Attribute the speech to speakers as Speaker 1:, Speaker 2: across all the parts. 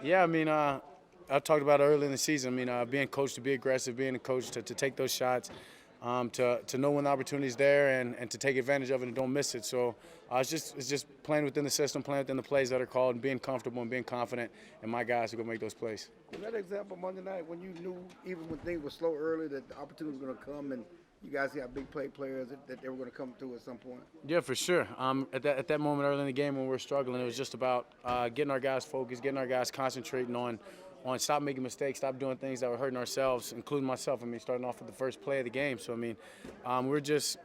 Speaker 1: Yeah, I mean, I talked about it early in the season. I mean, being coached to be aggressive, being a coach to take those shots, to know when the opportunity is there and to take advantage of it and don't miss it. So it's just playing within the system, playing within the plays that are called, and being comfortable and being confident in my guys are going to make those plays.
Speaker 2: Was that example Monday night when you knew, even when things were slow early, that the opportunity was going to come and you guys got big players that they were going to come through at some point?
Speaker 1: Yeah, for sure. At that moment early in the game when we were struggling, it was just about getting our guys focused, getting our guys concentrating on stop making mistakes, stop doing things that were hurting ourselves, including myself. I mean, starting off with the first play of the game. So I mean, we're just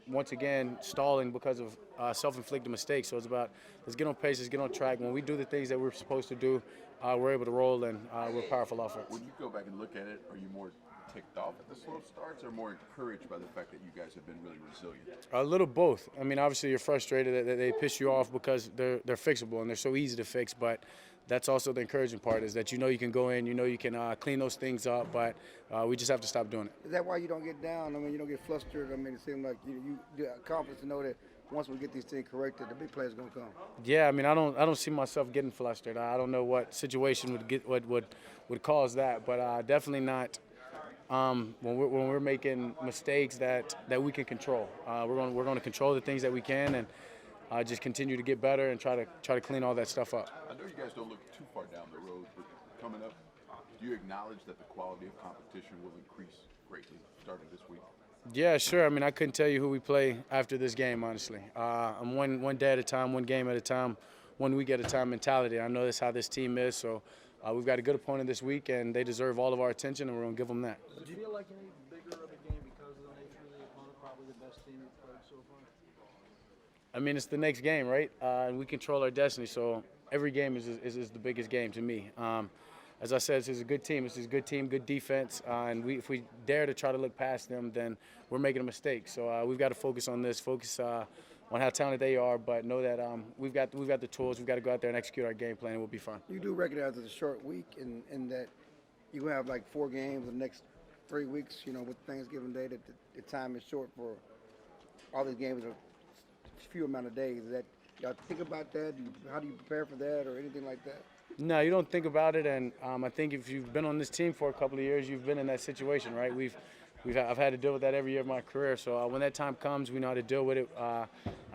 Speaker 1: once again stalling because of self-inflicted mistakes. So it's about let's get on pace, let's get on track. When we do the things that we're supposed to do, we're able to roll and we're powerful offense.
Speaker 3: When you go back and look at it, are you more ticked off at the slow starts or more encouraged by the fact that you guys have been really resilient?
Speaker 1: A little both. I mean, obviously you're frustrated that they piss you off because they're fixable and they're so easy to fix. But that's also the encouraging part is that you can go in, you can clean those things up. But we just have to stop doing it.
Speaker 2: Is that why you don't get down? I mean, you don't get flustered. I mean, it seems like you got confidence to know that once we get these things corrected, the big players are going to come.
Speaker 1: Yeah, I mean, I don't see myself getting flustered. I don't know what situation would cause that, but definitely not. When we're making mistakes that we can control, we're going to control the things that we can and just continue to get better and try to clean all that stuff up.
Speaker 3: I know you guys don't look too far down the road, but coming up, do you acknowledge that the quality of competition will increase greatly starting this week?
Speaker 1: Yeah, sure. I mean, I couldn't tell you who we play after this game, honestly. I'm one day at a time, one game at a time, 1 week at a time mentality. I know that's how this team is, so we've got a good opponent this week, and they deserve all of our attention, and we're going to give them that.
Speaker 4: Does it feel like any bigger of a game because of the nature of the opponent? Probably the best team you've played so far.
Speaker 1: I mean, it's the next game, right? And we control our destiny, so every game is the biggest game to me. As I said, this is a good team. This is a good team, good defense, and if we dare to try to look past them, then we're making a mistake. So we've got to focus on this, focus on how talented they are, but know that we've got the tools. We've got to go out there and execute our game plan, and we'll be fine.
Speaker 2: You do recognize it's a short week and that you have like 4 games in the next 3 weeks, with Thanksgiving Day, that the time is short for all these games are few amount of days. Is that y'all think about that? How do you prepare for that or anything like that?
Speaker 1: No, you don't think about it, and I think if you've been on this team for a couple of years, you've been in that situation, right? I've had to deal with that every year of my career. So when that time comes, we know how to deal with it. I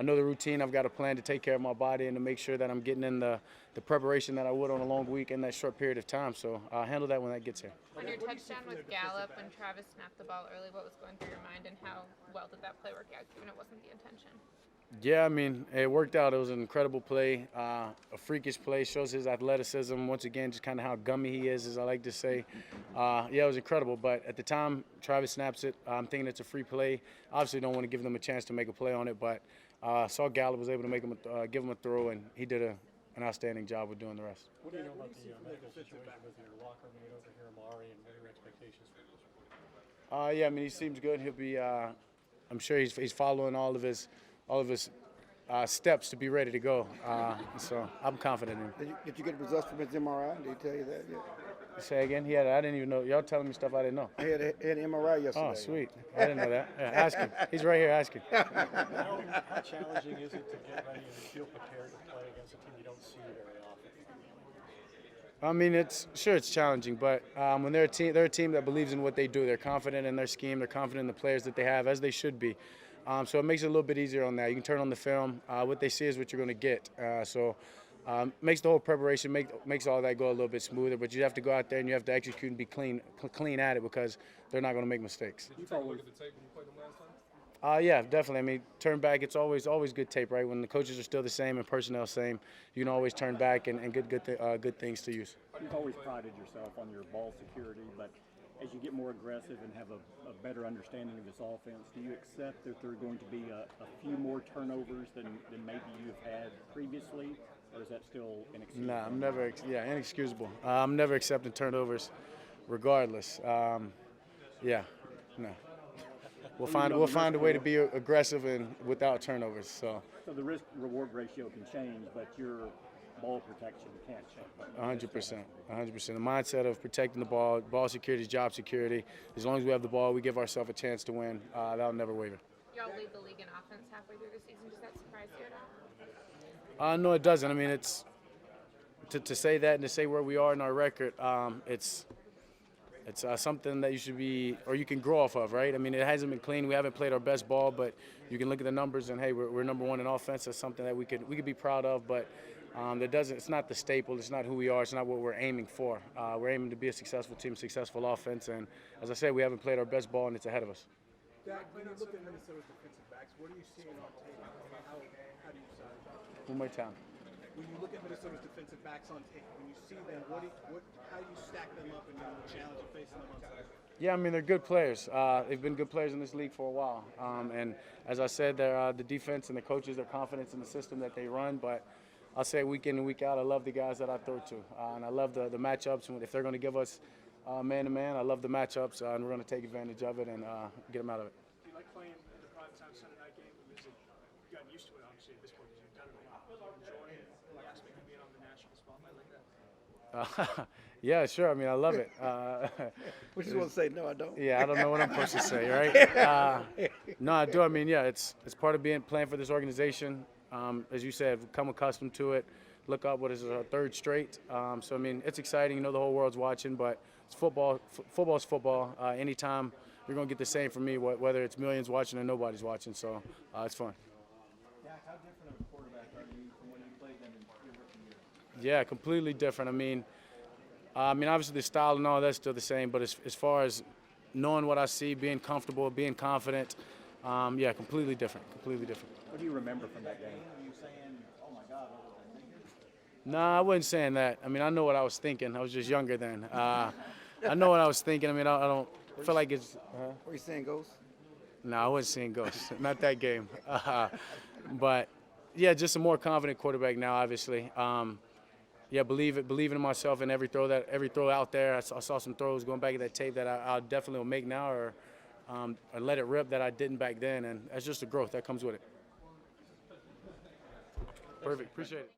Speaker 1: know the routine. I've got a plan to take care of my body and to make sure that I'm getting in the preparation that I would on a long week in that short period of time. So I'll handle that when that gets here.
Speaker 5: On your touchdown with Gallup, when Travis snapped the ball early, what was going through your mind and how well did that play work out, given it wasn't the intention?
Speaker 1: Yeah, I mean, it worked out. It was an incredible play, a freakish play, shows his athleticism. Once again, just kind of how gummy he is, as I like to say. Yeah, it was incredible. But at the time, Travis snaps it. I'm thinking it's a free play. Obviously, don't want to give them a chance to make a play on it, but saw Gallup was able to give him a throw, and he did an outstanding job with doing the rest.
Speaker 6: What do you know about the medical situation with your locker mate over here, Amari, and what are your expectations for this week?
Speaker 1: Yeah, I mean, he seems good. He'll be. I'm sure he's following all of his steps to be ready to go. So I'm confident in him.
Speaker 2: Did you get results from his MRI? Did he tell you that yet?
Speaker 1: Say again? I didn't even know. Y'all telling me stuff I didn't know.
Speaker 2: He had an MRI yesterday.
Speaker 1: Oh, sweet. I didn't know that. Yeah, ask him. He's right here. Ask him.
Speaker 6: How challenging is it to get ready and feel prepared to play against a team you don't see very often?
Speaker 1: I mean, it's challenging, but when they're a team that believes in what they do. They're confident in their scheme. They're confident in the players that they have, as they should be. So it makes it a little bit easier on that. You can turn on the film. What they see is what you're going to get. Makes the whole preparation, makes all that go a little bit smoother. But you have to go out there and you have to execute and be clean at it because they're not going to make mistakes.
Speaker 4: Did you take a look at the tape when you played them last time?
Speaker 1: Yeah, definitely. I mean, turn back. It's always good tape, right? When the coaches are still the same and personnel same, you can always turn back and good things to use.
Speaker 7: You've always prided yourself on your ball security, but as you get more aggressive and have a better understanding of this offense, do you accept that there are going to be a few more turnovers than maybe you've had previously, or is that still inexcusable?
Speaker 1: Nah, I'm never inexcusable. I'm never accepting turnovers, regardless. No. We'll find a way to be aggressive and without turnovers. So
Speaker 7: the risk-reward ratio can change, but your ball protection can't change.
Speaker 1: 100%. The mindset of protecting the ball security is job security. As long as we have the ball, we give ourselves a chance to win. That'll never waver.
Speaker 5: Y'all lead the league in offense halfway through the season. Does that surprise you at all?
Speaker 1: No, it doesn't. I mean, to say that and to say where we are in our record, it's something that you should be, or you can grow off of, right? I mean, it hasn't been clean. We haven't played our best ball, but you can look at the numbers and, hey, we're number one in offense. That's something that we could be proud of, but it's not the staple. It's not who we are. It's not what we're aiming for. We're aiming to be a successful team, successful offense, and as I said, we haven't played our best ball, and it's ahead of us.
Speaker 6: Dak, when you look at Minnesota's defensive backs, what are you seeing on tape? How do you decide?
Speaker 1: One more time.
Speaker 6: When you look at Minnesota's defensive backs on tape, when you see them, how do you stack them up and the challenge of facing them on Saturday?
Speaker 1: Yeah, I mean, they're good players. They've been good players in this league for a while. And as I said, they're, the defense and the coaches, their confidence in the system that they run. But I'll say week in and week out, I love the guys that I throw to. And I love the matchups. And if they're going to give us man-to-man, I love the matchups. And we're going to take advantage of it and get them out of it.
Speaker 6: Do you like playing the primetime Sunday night game? Or is it, you've gotten used to it, obviously, at this point, because you've done it a lot. Do you enjoy the aspect of being on the national spotlight like that?
Speaker 1: Yeah, sure. I mean, I love it.
Speaker 2: We just want to say, no, I don't.
Speaker 1: Yeah, I don't know what I'm supposed to say, right? No, I do. I mean, yeah, it's part of playing for this organization. As you said, we've come accustomed to it. Look up, what is it, our third straight? So, I mean, it's exciting. You know, the whole world's watching, but it's football. Football's football. Anytime you're going to get the same from me, whether it's millions watching or nobody's watching. So, it's fun.
Speaker 7: Dak, how different of a quarterback are you from when you played them in your rookie year?
Speaker 1: Yeah, completely different. I mean, obviously the style and all that's still the same, but as far as knowing what I see, being comfortable, being confident, yeah, completely different. Completely different.
Speaker 7: What do you remember from that game? Are you saying, oh my God, what was I thinking?
Speaker 1: Nah, I wasn't saying that. I mean, I know what I was thinking. I was just younger then. I know what I was thinking. I mean, I don't feel like it's.
Speaker 2: Were you saying ghosts?
Speaker 1: No, I wasn't seeing ghosts. Not that game. But yeah, just a more confident quarterback now, obviously. Yeah, believing in myself in every throw out there. I saw some throws going back at that tape that I definitely will make now, or let it rip that I didn't back then, and that's just the growth that comes with it. Perfect. Appreciate it.